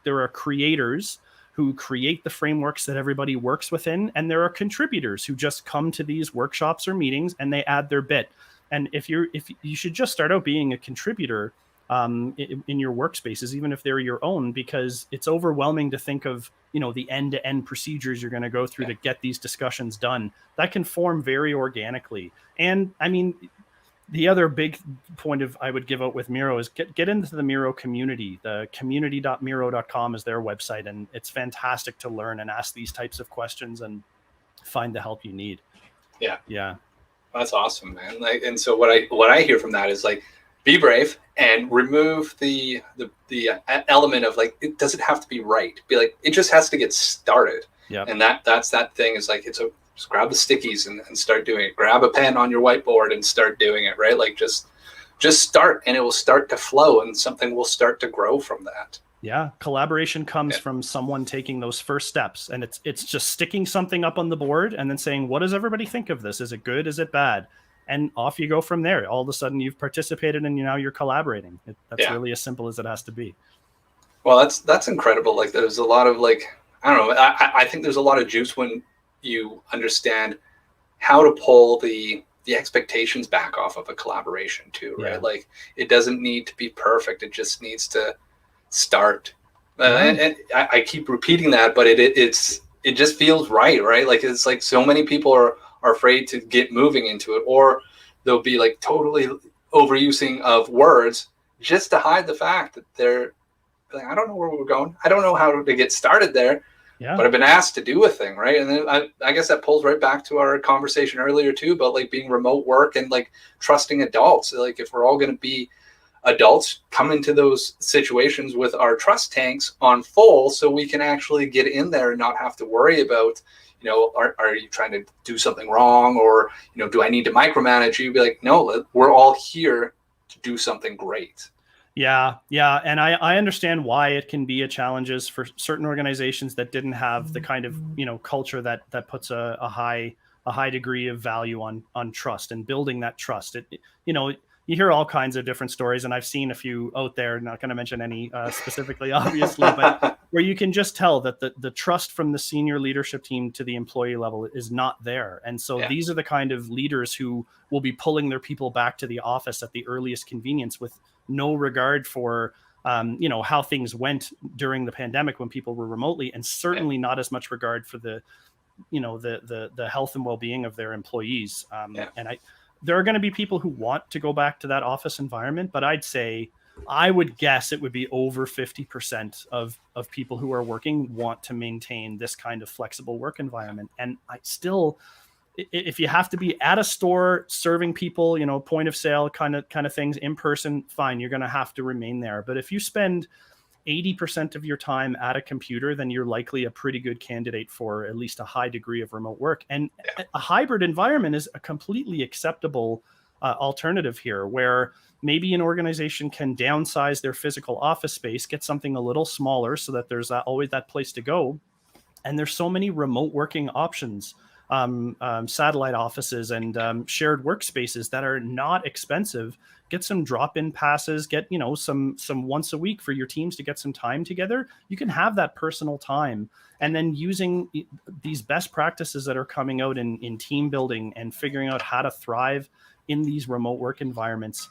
are creators who create the frameworks that everybody works within. And there are contributors who just come to these workshops or meetings and they add their bit. And if you should just start out being a contributor in your workspaces, even if they're your own, because it's overwhelming to think of, the end-to-end procedures you're going to go through to get these discussions done. That can form very organically. And I mean, the other big point I would give out with Miro is get into the Miro community. The community.miro.com is their website, and it's fantastic to learn and ask these types of questions and find the help you need. Yeah. That's awesome, man. Like, and so what I hear from that is like, be brave and remove the element of like, does it have to be right? Be like, it just has to get started. Yeah. And that's that thing is like, just grab the stickies and start doing it. Grab a pen on your whiteboard and start doing it, right? Like just start, and it will start to flow and something will start to grow from that. Yeah. Collaboration comes from someone taking those first steps, and it's just sticking something up on the board and then saying, what does everybody think of this? Is it good? Is it bad? And off you go from there. All of a sudden you've participated and now you're collaborating. That's really as simple as it has to be. Well, that's incredible. Like there's a lot of like, I don't know. I think there's a lot of juice when you understand how to pull the expectations back off of a collaboration too, right? Yeah. Like it doesn't need to be perfect. It just needs to start. And I keep repeating that, but it just feels right? Like it's like so many people are afraid to get moving into it, or they'll be like totally overusing of words just to hide the fact that they're like, I don't know where we're going. I don't know how to get started there. Yeah. But I've been asked to do a thing, right? And then I guess that pulls right back to our conversation earlier too about like being remote work and like trusting adults. Like if we're all going to be adults, come into those situations with our trust tanks on full so we can actually get in there and not have to worry about, are you trying to do something wrong, or, do I need to micromanage you? Be like, no, we're all here to do something great. Yeah. And I understand why it can be a challenge for certain organizations that didn't have the kind of, culture that puts a high degree of value on trust and building that trust. You hear all kinds of different stories, and I've seen a few out there, not going to mention any specifically, obviously, but where you can just tell that the trust from the senior leadership team to the employee level is not there. And so these are the kind of leaders who will be pulling their people back to the office at the earliest convenience with no regard for, how things went during the pandemic when people were remotely, and certainly not as much regard for the health and well-being of their employees. And there are going to be people who want to go back to that office environment, but I would guess it would be over 50% of people who are working want to maintain this kind of flexible work environment. And if you have to be at a store serving people, point of sale kind of things in person, fine, you're going to have to remain there. But if you spend 80% of your time at a computer, then you're likely a pretty good candidate for at least a high degree of remote work. And a hybrid environment is a completely acceptable alternative here, where maybe an organization can downsize their physical office space, get something a little smaller so that there's always that place to go. And there's so many remote working options, satellite offices and shared workspaces that are not expensive. Get some drop-in passes, get some once a week for your teams to get some time together. You can have that personal time, and then using these best practices that are coming out in team building and figuring out how to thrive in these remote work environments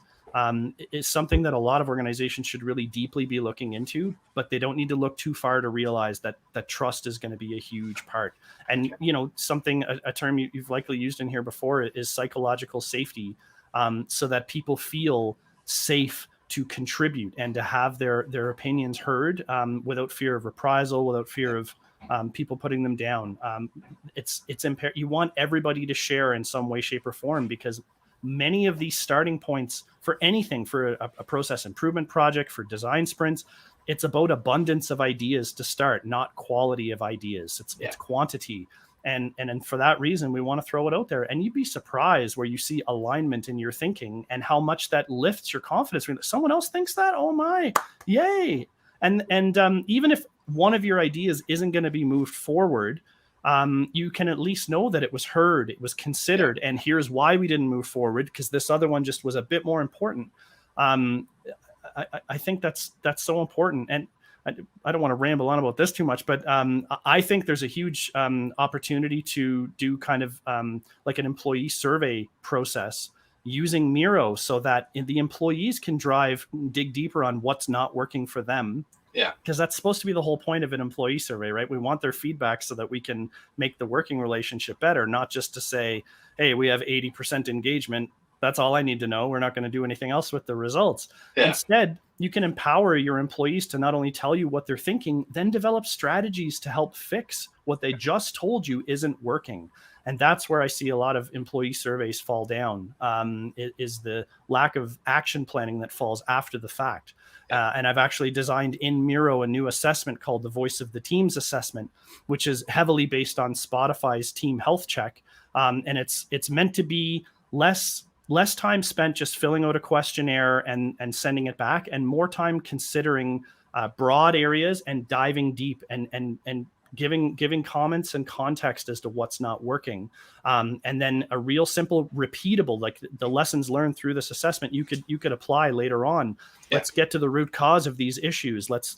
is something that a lot of organizations should really deeply be looking into, but they don't need to look too far to realize that trust is going to be a huge part. And, a term you've likely used in here before is psychological safety, so that people feel safe to contribute and to have their opinions heard without fear of reprisal, without fear of people putting them down. It's you want everybody to share in some way, shape, or form, because many of these starting points for anything, for a process improvement project, for design sprints, it's about abundance of ideas to start, not quality of ideas. It's quantity. And for that reason, we want to throw it out there. And you'd be surprised where you see alignment in your thinking and how much that lifts your confidence. Someone else thinks that, oh my, yay. And even if one of your ideas isn't going to be moved forward, you can at least know that it was heard, it was considered, and here's why we didn't move forward, because this other one just was a bit more important. I think that's so important. And I don't want to ramble on about this too much, but I think there's a huge opportunity to do kind of like an employee survey process using Miro, so that the employees can dig deeper on what's not working for them. Yeah. Because that's supposed to be the whole point of an employee survey, right? We want their feedback so that we can make the working relationship better, not just to say, hey, we have 80% engagement. That's all I need to know. We're not going to do anything else with the results. Yeah. Instead, you can empower your employees to not only tell you what they're thinking, then develop strategies to help fix what they just told you isn't working. And that's where I see a lot of employee surveys fall down, is the lack of action planning that falls after the fact. And I've actually designed in Miro a new assessment called the Voice of the Teams assessment, which is heavily based on Spotify's Team Health Check. And it's meant to be less time spent just filling out a questionnaire and sending it back, and more time considering broad areas and diving deep and giving comments and context as to what's not working. And then a real simple, repeatable, like the lessons learned through this assessment, you could apply later on. Yeah. Let's get to the root cause of these issues. Let's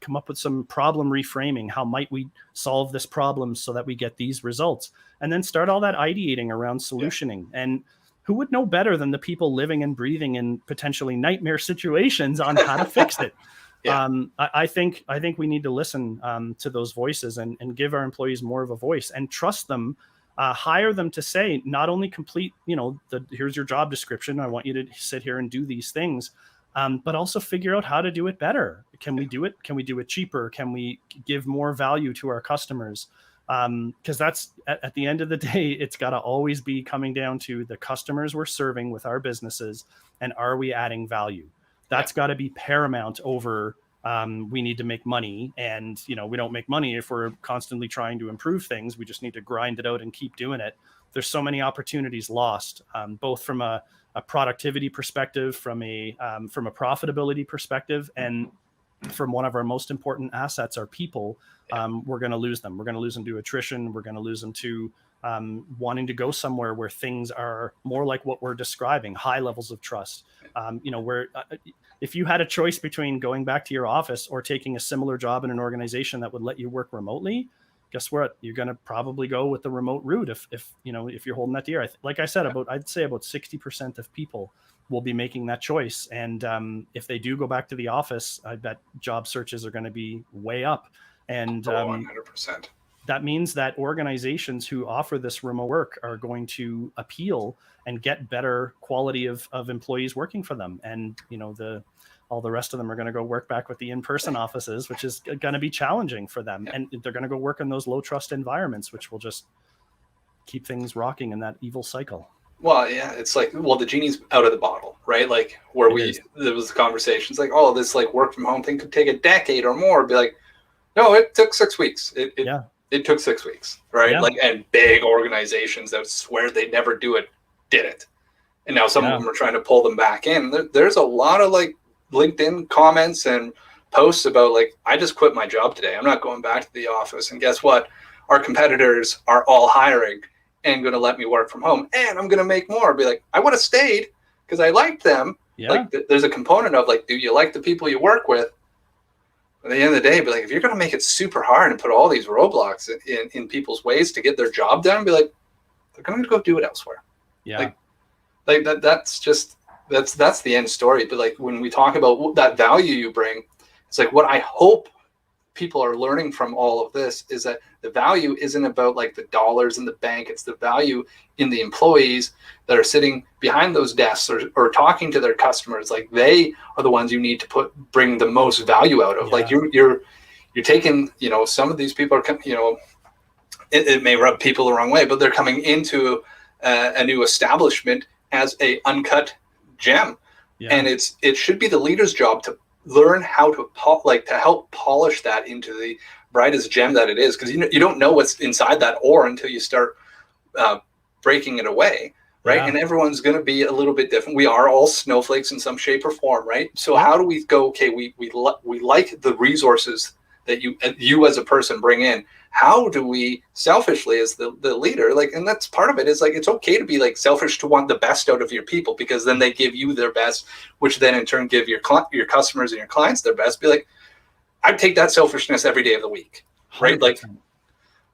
come up with some problem reframing. How might we solve this problem so that we get these results? And then start all that ideating around solutioning. Yeah. And who would know better than the people living and breathing in potentially nightmare situations on how to fix it? Yeah. I think we need to listen to those voices and give our employees more of a voice and trust them, hire them to say, not only complete, here's your job description, I want you to sit here and do these things, but also figure out how to do it better. Can we do it? Can we do it cheaper? Can we give more value to our customers? Because that's at the end of the day, it's got to always be coming down to the customers we're serving with our businesses, and are we adding value? That's got to be paramount over we need to make money, and we don't make money if we're constantly trying to improve things. We just need to grind it out and keep doing it. There's so many opportunities lost, both from a productivity perspective, from a profitability perspective, and from one of our most important assets, our people. We're going to lose them. We're going to lose them to attrition. We're going to lose them to wanting to go somewhere where things are more like what we're describing, high levels of trust. Where if you had a choice between going back to your office or taking a similar job in an organization that would let you work remotely, guess what? You're going to probably go with the remote route if you're holding that dear. Like I said, I'd say about 60% of people will be making that choice. And if they do go back to the office, I bet job searches are going to be way up. And 100%. That means that organizations who offer this remote work are going to appeal and get better quality of employees working for them. And, all the rest of them are going to go work back with the in-person offices, which is going to be challenging for them. Yeah. And they're going to go work in those low trust environments, which will just keep things rocking in that evil cycle. Well, yeah, it's like, well, the genie's out of the bottle, right? Like there was conversations like, oh, this like work from home thing could take a decade or more. Be like, no, it took 6 weeks. It took 6 weeks, right? Yeah. Like, and big organizations that swear they never do it, did it. And now some of them are trying to pull them back in. There's a lot of like LinkedIn comments and posts about like, I just quit my job today. I'm not going back to the office. And guess what? Our competitors are all hiring and going to let me work from home, and I'm going to make more. Be like, I would have stayed because I liked them. Yeah. Like there's a component of like, do you like the people you work with? At the end of the day, be like, if you're going to make it super hard and put all these roadblocks in people's ways to get their job done, be like, they're going to go do it elsewhere. Yeah. Like that's the end story. But like when we talk about that value you bring, it's like what I hope people are learning from all of this is that the value isn't about like the dollars in the bank. It's the value in the employees that are sitting behind those desks or talking to their customers. Like they are the ones you need to bring the most value out of. Yeah. Like you're taking, some of these people are, it may rub people the wrong way, but they're coming into a new establishment as a uncut gem. Yeah. And it should be the leader's job to learn how to help polish that into the brightest gem that it is, because you don't know what's inside that ore until you start breaking it away, right? Yeah. And everyone's going to be a little bit different. We are all snowflakes in some shape or form, right? So how do we go? Okay, we like the resources that you as a person bring in. How do we selfishly as the leader, like, and that's part of it, is like, it's okay to be like selfish to want the best out of your people, because then they give you their best, which then in turn give your customers and your clients their best. Be like, I'd take that selfishness every day of the week, right? 100%. Like,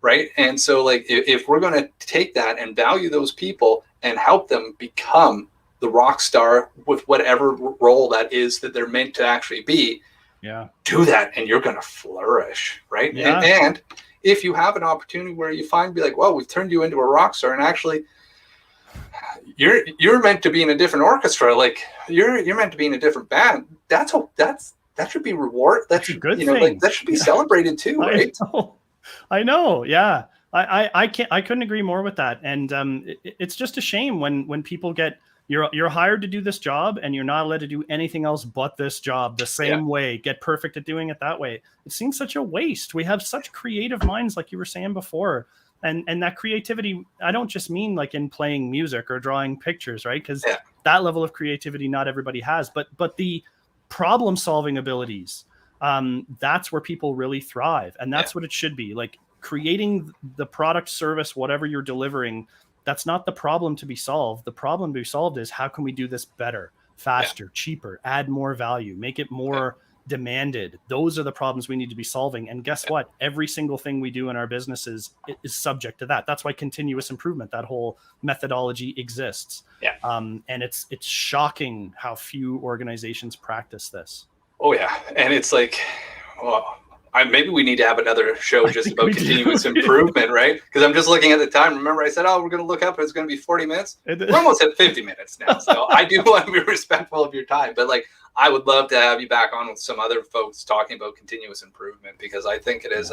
right. And so like, if we're going to take that and value those people and help them become the rock star with whatever role that is that they're meant to actually be, do that and you're going to flourish, right? Yeah. And if you have an opportunity where you be like, well, we've turned you into a rock star, and actually you're meant to be in a different orchestra, like you're meant to be in a different band. That should be reward. That's a good thing. Like, that should be celebrated too, right? I know. Yeah. I couldn't agree more with that. And it's just a shame when people get, you're hired to do this job and you're not allowed to do anything else but this job the same way, get perfect at doing it that way. It seems such a waste. We have such creative minds, like you were saying before. And that creativity, I don't just mean like in playing music or drawing pictures, right? Because that level of creativity not everybody has, but the problem solving abilities, that's where people really thrive. And that's what it should be. Like creating the product, service, whatever you're delivering, that's not the problem to be solved. The problem to be solved is, how can we do this better, faster, cheaper, add more value, make it more demanded? Those are the problems we need to be solving. And guess what? Every single thing we do in our businesses is subject to that. That's why continuous improvement, that whole methodology exists. And it's shocking how few organizations practice this. Oh yeah. And it's like, well, maybe we need to have another show just about continuous improvement, right? Because I'm just looking at the time. Remember, I said, we're going to look up. It's going to be 40 minutes. We're almost at 50 minutes now. So I do want to be respectful of your time. But like, I would love to have you back on with some other folks talking about continuous improvement, because I think it is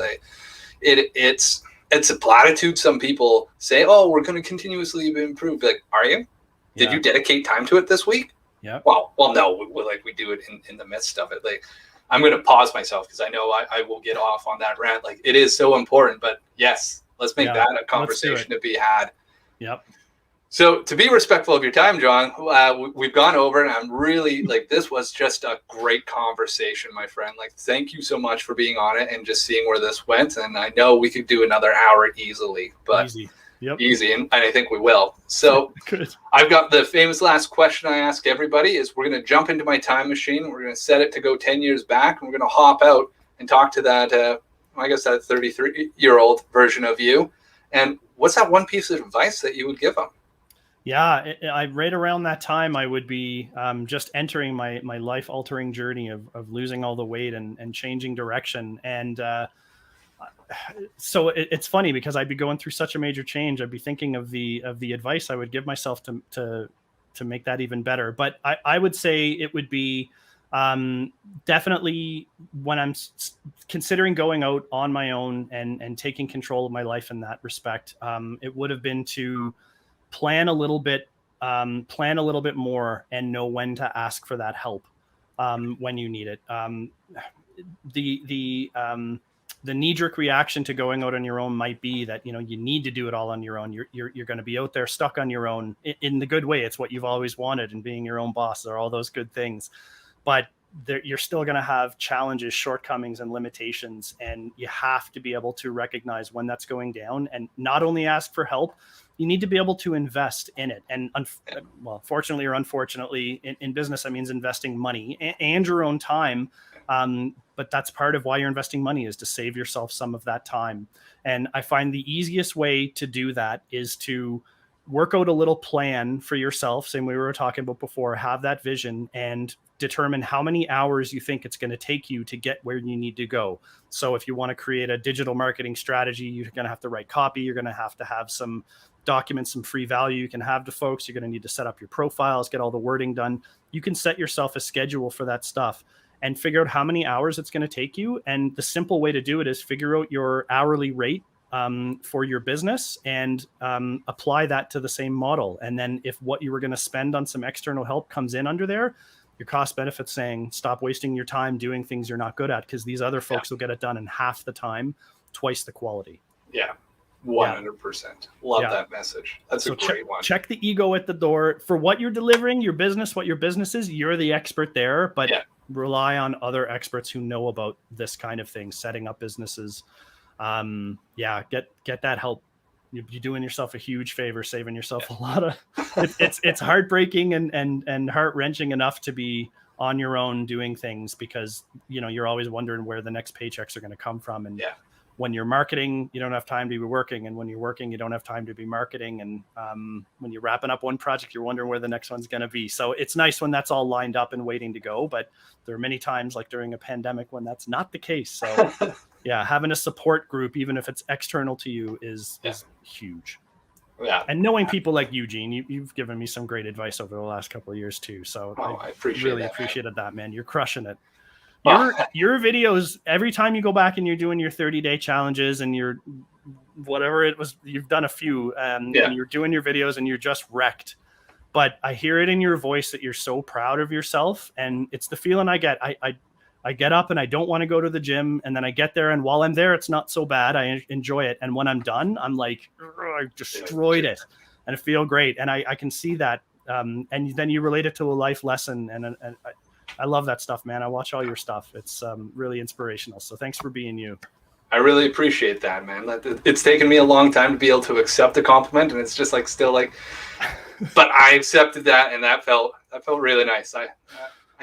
it's a platitude. Some people say, we're going to continuously improve. Like, are you? Did you dedicate time to it this week? Yeah. Well, no, we do it in the midst of it. Like, I'm going to pause myself because I know I will get off on that rant. Like, it is so important, but yes, let's make that a conversation to be had. Yep. So to be respectful of your time, Jon, we've gone over, and I'm really like, this was just a great conversation, my friend. Like, thank you so much for being on it and just seeing where this went. And I know we could do another hour easily, but easy. And I think we will. So I've got the famous last question I ask everybody is, we're going to jump into my time machine. We're going to set it to go 10 years back, and we're going to hop out and talk to that, that 33-year-old version of you. And what's that one piece of advice that you would give them? Yeah, right around that time, I would be just entering my life-altering journey of losing all the weight and changing direction. And so it's funny, because I'd be going through such a major change. I'd be thinking of the advice I would give myself to make that even better. But I would say it would be Definitely when I'm considering going out on my own and taking control of my life in that respect, it would have been to plan a little bit more and know when to ask for that help when you need it. The knee-jerk reaction to going out on your own might be that, you need to do it all on your own. You're going to be out there stuck on your own in the good way. It's what you've always wanted, and being your own boss are all those good things. But you're still going to have challenges, shortcomings, and limitations. And you have to be able to recognize when that's going down and not only ask for help, you need to be able to invest in it. And fortunately or unfortunately, in business, that means investing money and your own time. But that's part of why you're investing money, is to save yourself some of that time. And I find the easiest way to do that is to work out a little plan for yourself, same way we were talking about before, have that vision and determine how many hours you think it's going to take you to get where you need to go. So if you want to create a digital marketing strategy, you're going to have to write copy. You're going to have some documents, some free value you can have to folks. You're going to need to set up your profiles, get all the wording done. You can set yourself a schedule for that stuff and figure out how many hours it's going to take you. And the simple way to do it is figure out your hourly rate for your business and apply that to the same model. And then if what you were going to spend on some external help comes in under there, your cost benefit saying, stop wasting your time doing things you're not good at, because these other folks will get it done in half the time, twice the quality. Yeah. 100%. Love that message. That's a great one. Check the ego at the door for what you're delivering, your business, what your business is. You're the expert there, but rely on other experts who know about this kind of thing, setting up businesses. Get that help. You're doing yourself a huge favor, saving yourself a lot of, it's heartbreaking and heart-wrenching enough to be on your own doing things, because, you're always wondering where the next paychecks are going to come from. And when you're marketing, you don't have time to be working. And when you're working, you don't have time to be marketing. And when you're wrapping up one project, you're wondering where the next one's going to be. So it's nice when that's all lined up and waiting to go. But there are many times, like during a pandemic, when that's not the case. So having a support group, even if it's external to you, is huge. Yeah. And knowing people like you, Gene, you've given me some great advice over the last couple of years too. So I appreciated that, man. You're crushing it. Your videos, every time you go back and you're doing your 30-day challenges and you're whatever it was, you've done a few and you're doing your videos and you're just wrecked. But I hear it in your voice that you're so proud of yourself. And it's the feeling I get. I get up and I don't want to go to the gym. And then I get there. And while I'm there, it's not so bad. I enjoy it. And when I'm done, I'm like, I destroyed it. And I feel great. And I can see that. And then you relate it to a life lesson. And I love that stuff, man. I watch all your stuff. It's really inspirational. So thanks for being you. I really appreciate that, man. It's taken me a long time to be able to accept the compliment, and it's just like still like, but I accepted that, and that felt really nice. I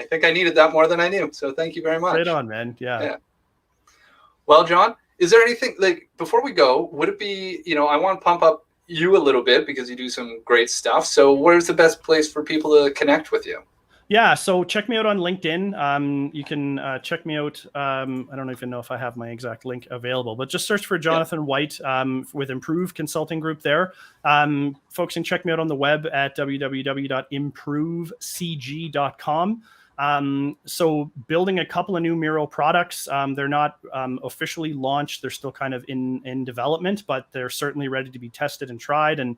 think I needed that more than I knew. So thank you very much. Right on, man. Yeah. Well, Jon, is there anything, like, before we go, would it be, I want to pump up you a little bit because you do some great stuff. So where's the best place for people to connect with you? Yeah, so check me out on LinkedIn. You can check me out. I don't even know if I have my exact link available, but just search for Jonathan White with Improve Consulting Group there. Folks can check me out on the web at www.improvecg.com. So building a couple of new Miro products. They're not officially launched. They're still kind of in development, but they're certainly ready to be tested and tried. And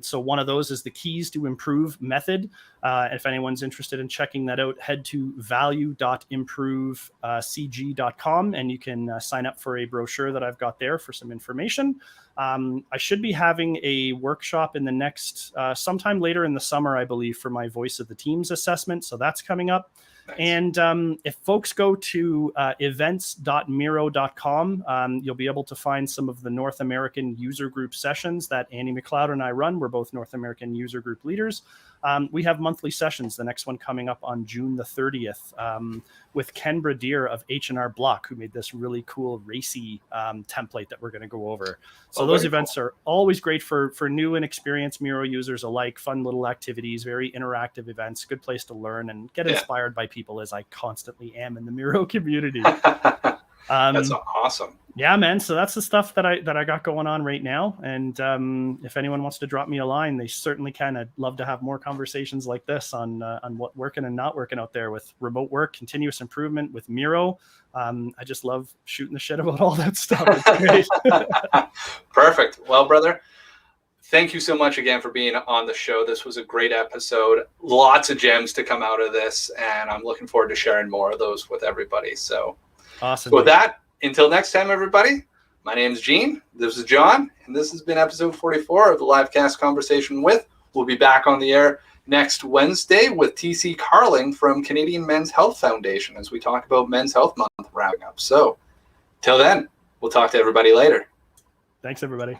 so one of those is the Keys to Improve method. If anyone's interested in checking that out, head to value.improvecg.com and you can sign up for a brochure that I've got there for some information. I should be having a workshop in the next, sometime later in the summer, I believe, for my Voice of the Teams assessment. So that's coming up. Nice. And if folks go to events.miro.com, you'll be able to find some of the North American user group sessions that Andy McLeod and I run. We're both North American user group leaders. We have monthly sessions, the next one coming up on June the 30th with Ken Bradier of H&R Block, who made this really cool racy template that we're going to go over. So those events are always great for new and experienced Miro users alike, fun little activities, very interactive events, good place to learn and get inspired by people, as I constantly am in the Miro community. That's awesome. Yeah, man. So that's the stuff that I got going on right now. And if anyone wants to drop me a line, they certainly can. I'd love to have more conversations like this on what working and not working out there with remote work, continuous improvement, with Miro. I just love shooting the shit about all that stuff. It's great. Perfect. Well, brother, thank you so much again for being on the show. This was a great episode. Lots of gems to come out of this, and I'm looking forward to sharing more of those with everybody. So awesome. So with that, until next time, everybody, my name is Gene. This is John, and this has been episode 44 of the LiveCast Conversation With. We'll be back on the air next Wednesday with TC Carling from Canadian Men's Health Foundation as we talk about Men's Health Month wrapping up. So till then, we'll talk to everybody later. Thanks, everybody.